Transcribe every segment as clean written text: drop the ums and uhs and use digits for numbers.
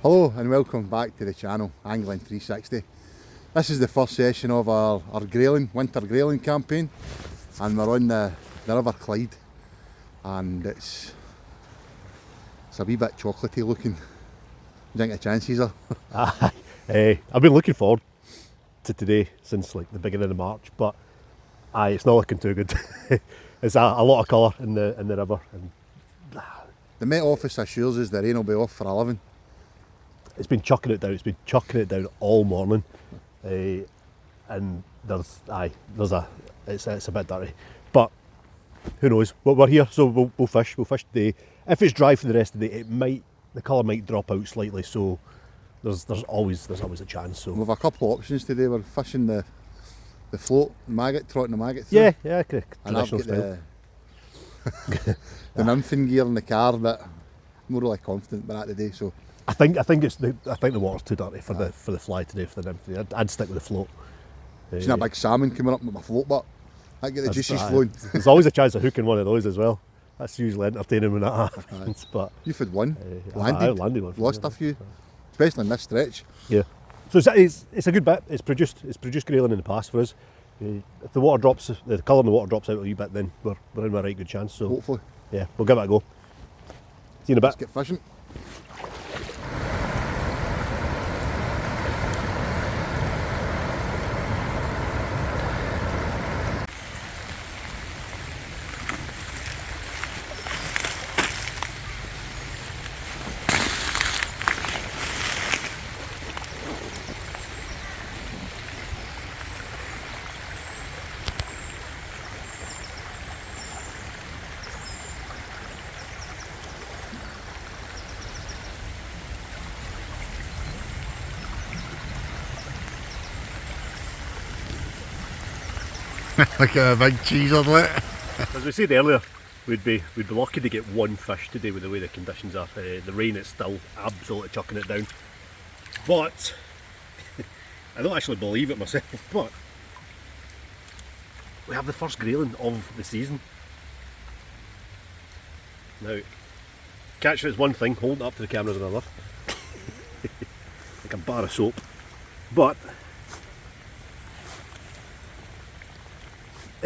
Hello and welcome back to the channel, Angling 360. This is the first session of our Grayling, winter Grayling campaign, and we're on the River Clyde, and it's a wee bit chocolatey looking. Do you think the chances are? I've been looking forward to today since like the beginning of March, but it's not looking too good. It's a lot of colour in the river, and the Met Office assures us the rain will be off for 11. it's been chucking it down. It's been chucking it down all morning, and it's a bit dirty, but who knows? We're here, so we'll fish. We'll fish today. If it's dry for the rest of the day, the colour might drop out slightly. So there's always a chance. So we've a couple of options today. We're fishing the float, trotting the maggot through. Yeah, And I've got the nymphing gear in the car, but I'm not really confident about that today. So I think the water's too dirty for the fly today, for the nymph. I'd stick with the float. Seen a big salmon coming up with my float butt. I get the juices flowing. There's always a chance of hooking one of those as well. That's usually entertaining when that happens. But you've had one, landed one, lost a few, especially in this stretch. Yeah. So it's a good bit. It's produced grayling in the past for us. If the water drops, the colour in the water drops out a wee bit, then we're in a right good chance. So hopefully, yeah, we'll give it a go. See you in a bit. Let's get fishing. Like a big cheese on it. As we said earlier, we'd be lucky to get one fish today with the way the conditions are. The rain is still absolutely chucking it down. But I don't actually believe it myself, but we have the first grayling of the season. Now, catching is one thing, holding it up to the camera is another. Like a bar of soap. But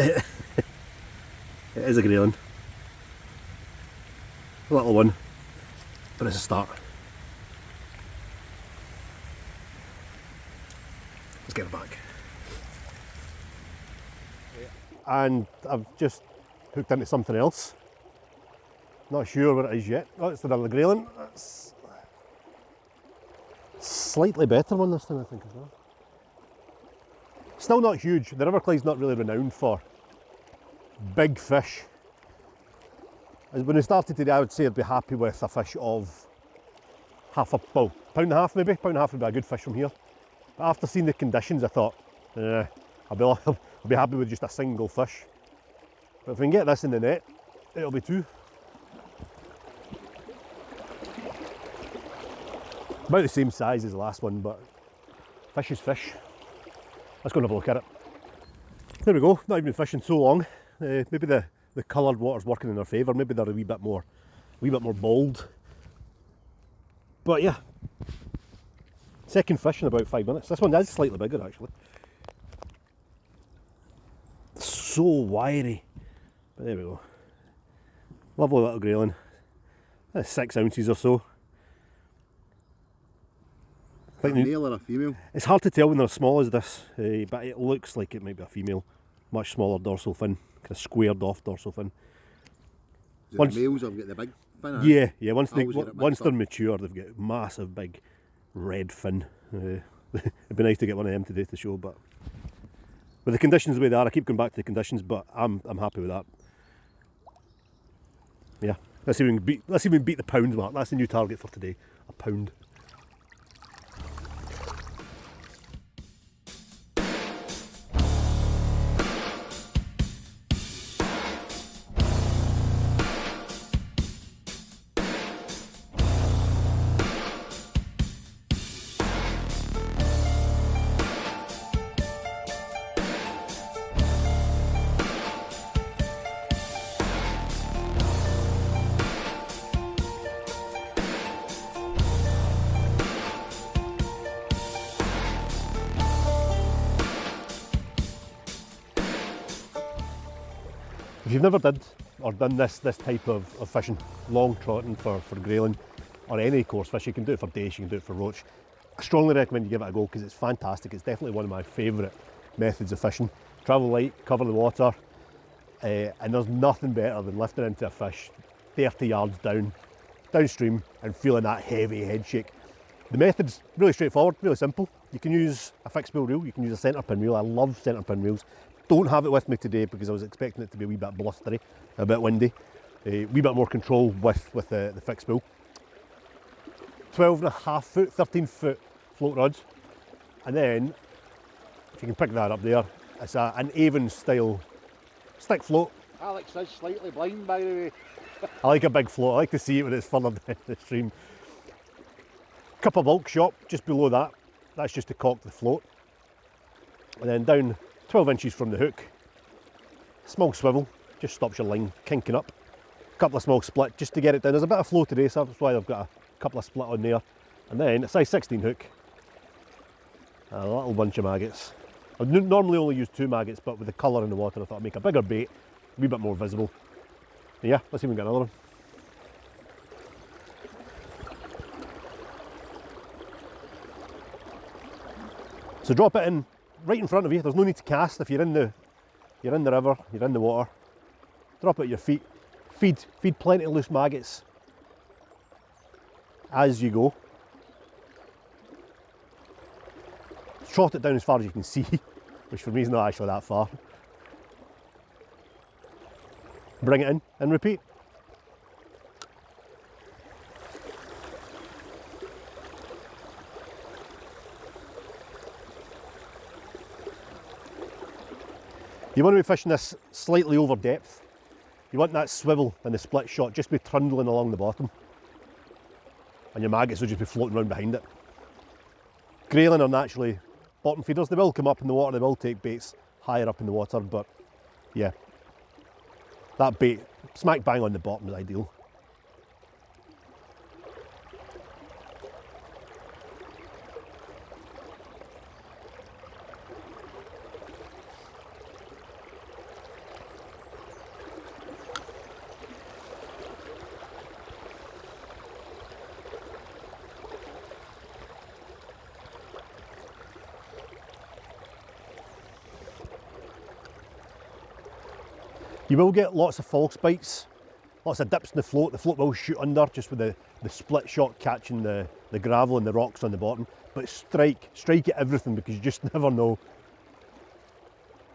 it is a grayling. A little one, but it's a start. Let's get it back. And I've just hooked into something else. Not sure what it is yet. Oh, it's another grayling. That's slightly better one this time, I think, as well. Still not huge. The River Clyde's not really renowned for big fish. When we started today, I would say I'd be happy with a fish of pound and a half maybe. Pound and a half would be a good fish from here. But after seeing the conditions, I thought, I'll be happy with just a single fish. But if we can get this in the net, it'll be two. About the same size as the last one, but fish is fish. Let's go and have a look at it. There we go, not even been fishing so long. Maybe the coloured water's working in our favour, maybe they're a wee bit more bold. But yeah, second fish in about 5 minutes. This one is slightly bigger actually. So wiry, but there we go. Lovely little grayling. That's 6 ounces or so. A male or a female? It's hard to tell when they're as small as this, but it looks like it might be a female. Much smaller dorsal fin, kind of squared off dorsal fin. The males have got the big fin? Yeah. Once they're mature, they've got massive big red fin. It'd be nice to get one of them today to show, but with the conditions the way they are, I keep going back to the conditions, but I'm happy with that. Yeah, let's see if we can beat the pound mark. That's the new target for today, a pound. If you've never did or done this type of fishing, long trotting for grayling or any coarse fish, you can do it for dace, you can do it for roach. I strongly recommend you give it a go because it's fantastic. It's definitely one of my favourite methods of fishing. Travel light, cover the water, and there's nothing better than lifting into a fish 30 yards downstream and feeling that heavy head shake. The method's really straightforward, really simple. You can use a fixed spool reel, you can use a centre pin reel. I love centre pin reels. Don't have it with me today because I was expecting it to be a wee bit blustery, a bit windy. A wee bit more control with the fixed spool. 12.5 foot, 13 foot float rods. And then, if you can pick that up there, it's an Avon style stick float. Alex is slightly blind, by the way. I like a big float, I like to see it when it's further down the stream. Cup of bulk shop just below that, that's just to caulk the float. And then down 12 inches from the hook, small swivel, just stops your line kinking up. Couple of small split just to get it down. There's a bit of flow today, so that's why I've got a couple of split on there. And then a size 16 hook, a little bunch of maggots. I normally only use 2 maggots, but with the colour in the water I thought I'd make a bigger bait, a wee bit more visible. Yeah, let's see if we can get another one. So drop it in right in front of you. There's no need to cast if you're in the river, you're in the water. Drop it at your feet. Feed plenty of loose maggots as you go. Trot it down as far as you can see, which for me is not actually that far. Bring it in and repeat. You want to be fishing this slightly over depth. You want that swivel and the split shot just be trundling along the bottom. And your maggots will just be floating around behind it. Grayling are naturally bottom feeders. They will come up in the water, they will take baits higher up in the water, but yeah, that bait smack bang on the bottom is ideal. You will get lots of false bites, lots of dips in the float. The float will shoot under just with the split shot catching the gravel and the rocks on the bottom. But strike at everything because you just never know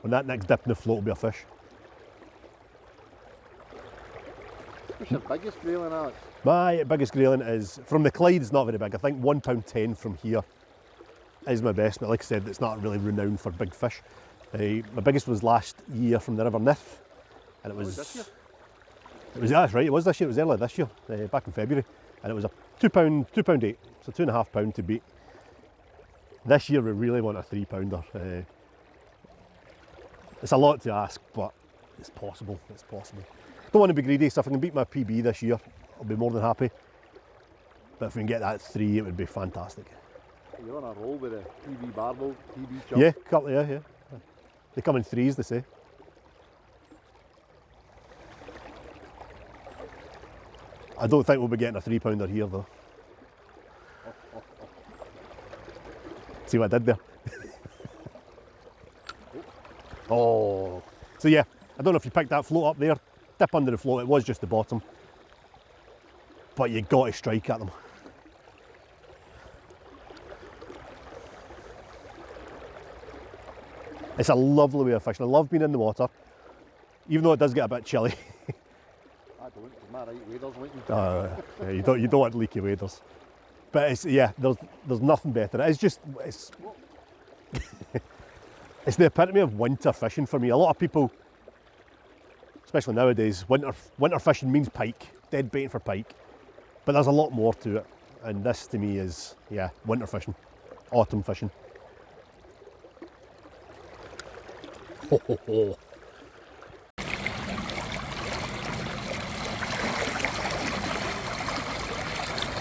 when that next dip in the float will be a fish. What's your biggest grayling, Alex? My biggest grayling is, from the Clyde, it's not very big. I think £1.10 from here is my best, but like I said, it's not really renowned for big fish. My biggest was last year from the River Nith. And it was this year? That's right, it was this year, it was earlier this year, back in February. And it was a £2.8, so £2.5 to beat. This year we really want a £3-pounder. It's a lot to ask, but it's possible, Don't want to be greedy, so if I can beat my PB this year, I'll be more than happy. But if we can get that 3, it would be fantastic. You're on a roll with a PB barbel, PB chub. Yeah. They come in 3s, they say. I don't think we'll be getting a £3-pounder here though. See what I did there? Oh. So yeah, I don't know if you picked that float up there. Dip under the float, it was just the bottom. But you got to strike at them. It's a lovely way of fishing. I love being in the water, even though it does get a bit chilly. I don't, because my right waders waiting. Yeah, you don't want leaky waders. But it's, yeah, there's nothing better. It's just, it's the epitome of winter fishing for me. A lot of people, especially nowadays, winter fishing means pike, dead baiting for pike. But there's a lot more to it. And this to me is, yeah, winter fishing, autumn fishing. Ho, ho, ho.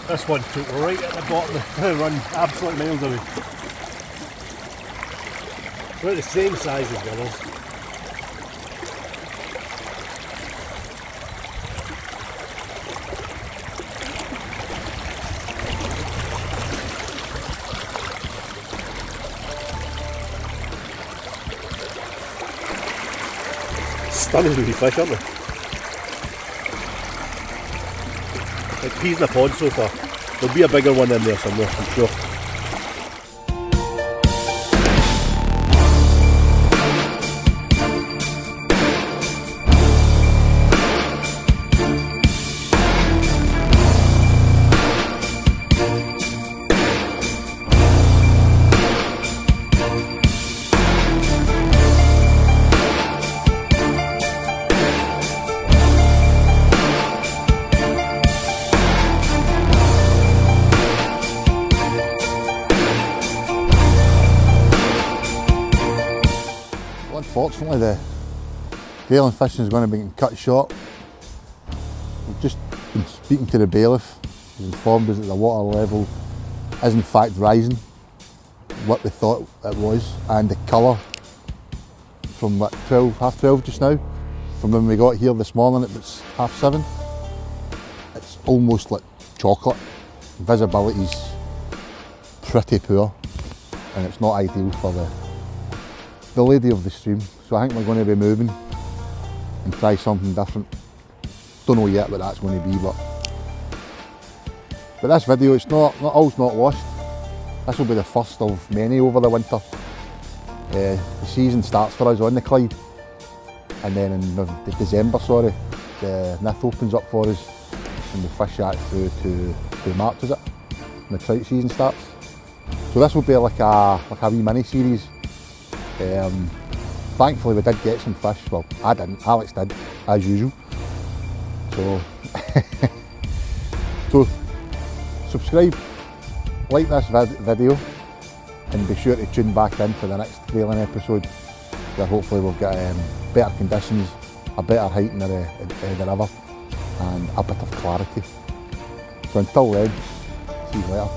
This one took right at the bottom of the run, absolutely miles away. About the same size as the others. Stunning wee fish, aren't they? Like peas in a pod so far. There'll be a bigger one in there somewhere, I'm sure. Unfortunately, the grayling fishing is going to be getting cut short. We've just been speaking to the bailiff. He's informed us that the water level is in fact rising, what we thought it was, and the colour from what, half 12 just now, from when we got here this morning it was 7:30, it's almost like chocolate. Visibility's pretty poor and it's not ideal for the lady of the stream, so I think we're going to be moving and try something different. Don't know yet what that's going to be, but this video, it's not all's not lost. This will be the first of many over the winter. The season starts for us on the Clyde, and then in December, the Nith opens up for us, and we fish that through to March, is it? And the trout season starts. So this will be like a wee mini series. Thankfully we did get some fish. Well, I didn't, Alex did, as usual. So subscribe, like this video, and be sure to tune back in for the next grayling episode, where hopefully we've got better conditions, a better height in the river, and a bit of clarity. So until then, see you later.